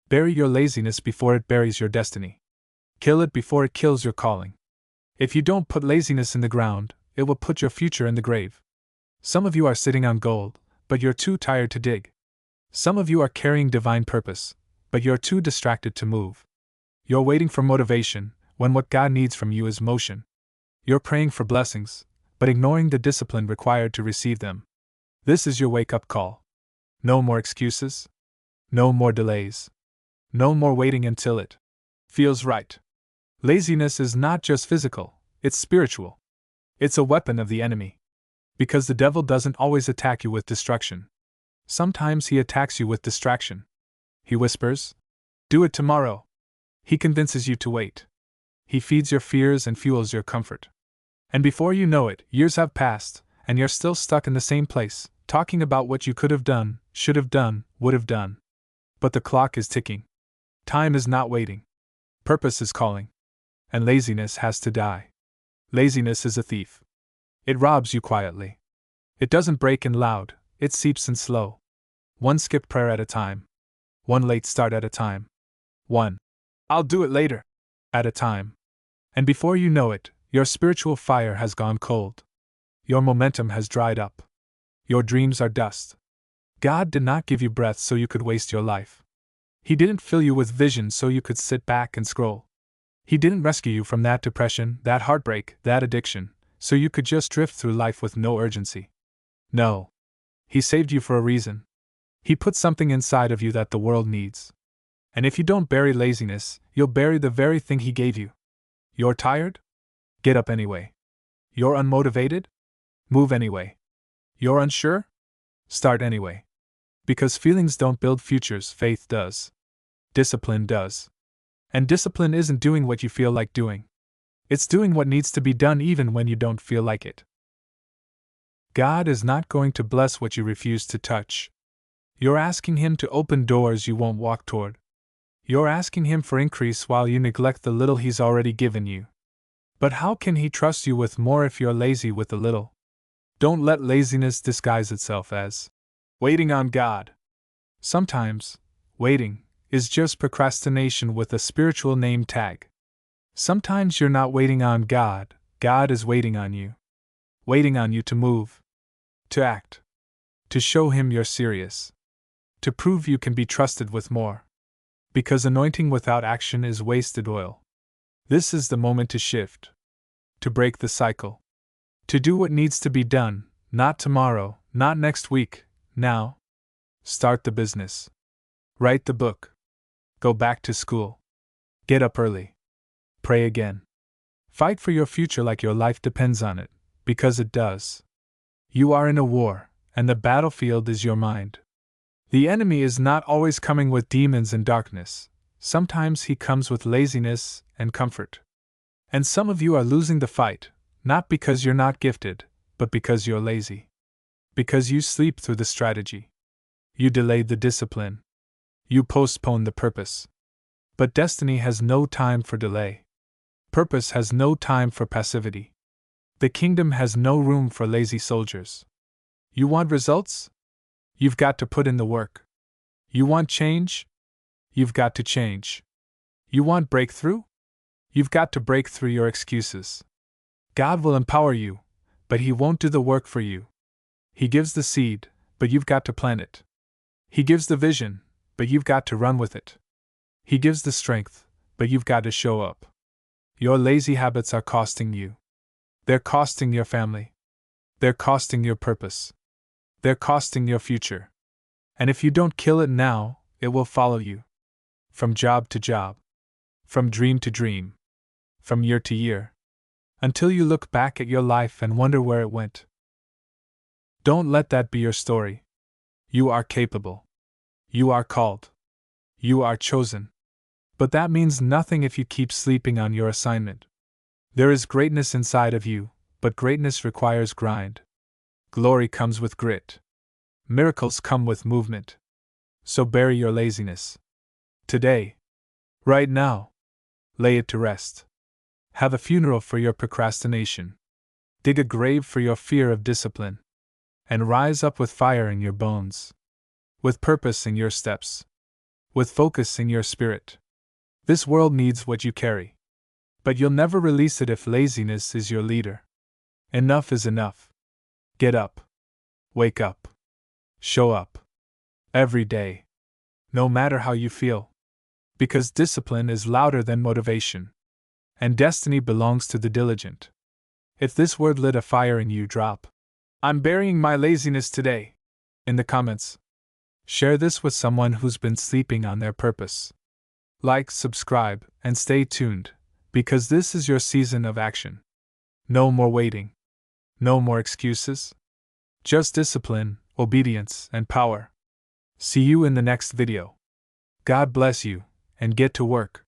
Bury your laziness before it buries your destiny. Kill it before it kills your calling. If you don't put laziness in the ground, it will put your future in the grave. Some of you are sitting on gold, but you're too tired to dig. Some of you are carrying divine purpose, but you're too distracted to move. You're waiting for motivation, when what God needs from you is motion. You're praying for blessings, but ignoring the discipline required to receive them. This is your wake-up call. No more excuses. No more delays. No more waiting until it feels right. Laziness is not just physical, it's spiritual. It's a weapon of the enemy. Because the devil doesn't always attack you with destruction. Sometimes he attacks you with distraction. He whispers, "Do it tomorrow." He convinces you to wait. He feeds your fears and fuels your comfort. And before you know it, years have passed, and you're still stuck in the same place, talking about what you could have done, should have done, would have done. But the clock is ticking. Time is not waiting. Purpose is calling. And laziness has to die. Laziness is a thief. It robs you quietly. It doesn't break in loud, it seeps in slow. One skipped prayer at a time. One late start at a time. One "I'll do it later" at a time. And before you know it, your spiritual fire has gone cold. Your momentum has dried up. Your dreams are dust. God did not give you breath so you could waste your life. He didn't fill you with vision so you could sit back and scroll. He didn't rescue you from that depression, that heartbreak, that addiction, so you could just drift through life with no urgency. No. He saved you for a reason. He put something inside of you that the world needs. And if you don't bury laziness, you'll bury the very thing He gave you. You're tired? Get up anyway. You're unmotivated? Move anyway. You're unsure? Start anyway. Because feelings don't build futures, faith does. Discipline does. And discipline isn't doing what you feel like doing. It's doing what needs to be done even when you don't feel like it. God is not going to bless what you refuse to touch. You're asking Him to open doors you won't walk toward. You're asking Him for increase while you neglect the little He's already given you. But how can He trust you with more if you're lazy with the little? Don't let laziness disguise itself as waiting on God. Sometimes, waiting is just procrastination with a spiritual name tag. Sometimes you're not waiting on God, God is waiting on you. Waiting on you to move, to act, to show Him you're serious, to prove you can be trusted with more. Because anointing without action is wasted oil. This is the moment to shift, to break the cycle, to do what needs to be done, not tomorrow, not next week, now. Start the business. Write the book. Go back to school. Get up early. Pray again. Fight for your future like your life depends on it, because it does. You are in a war, and the battlefield is your mind. The enemy is not always coming with demons and darkness. Sometimes he comes with laziness and comfort. And some of you are losing the fight, not because you're not gifted, but because you're lazy. Because you sleep through the strategy. You delayed the discipline. You postponed the purpose. But destiny has no time for delay. Purpose has no time for passivity. The kingdom has no room for lazy soldiers. You want results? You've got to put in the work. You want change? You've got to change. You want breakthrough? You've got to break through your excuses. God will empower you, but He won't do the work for you. He gives the seed, but you've got to plant it. He gives the vision, but you've got to run with it. He gives the strength, but you've got to show up. Your lazy habits are costing you. They're costing your family. They're costing your purpose. They're costing your future. And if you don't kill it now, it will follow you. From job to job. From dream to dream. From year to year. Until you look back at your life and wonder where it went. Don't let that be your story. You are capable. You are called. You are chosen. But that means nothing if you keep sleeping on your assignment. There is greatness inside of you, but greatness requires grind. Glory comes with grit. Miracles come with movement. So bury your laziness. Today. Right now. Lay it to rest. Have a funeral for your procrastination. Dig a grave for your fear of discipline. And rise up with fire in your bones. With purpose in your steps. with focus in your spirit. This world needs what you carry. But you'll never release it if laziness is your leader. Enough is enough. Get up. Wake up. Show up. Every day. No matter how you feel. Because discipline is louder than motivation. And destiny belongs to the diligent. If this word lit a fire in you, drop "I'm burying my laziness today" in the comments. Share this with someone who's been sleeping on their purpose. Like, subscribe, and stay tuned, because this is your season of action. No more waiting. No more excuses. Just discipline, obedience, and power. See you in the next video. God bless you, and get to work.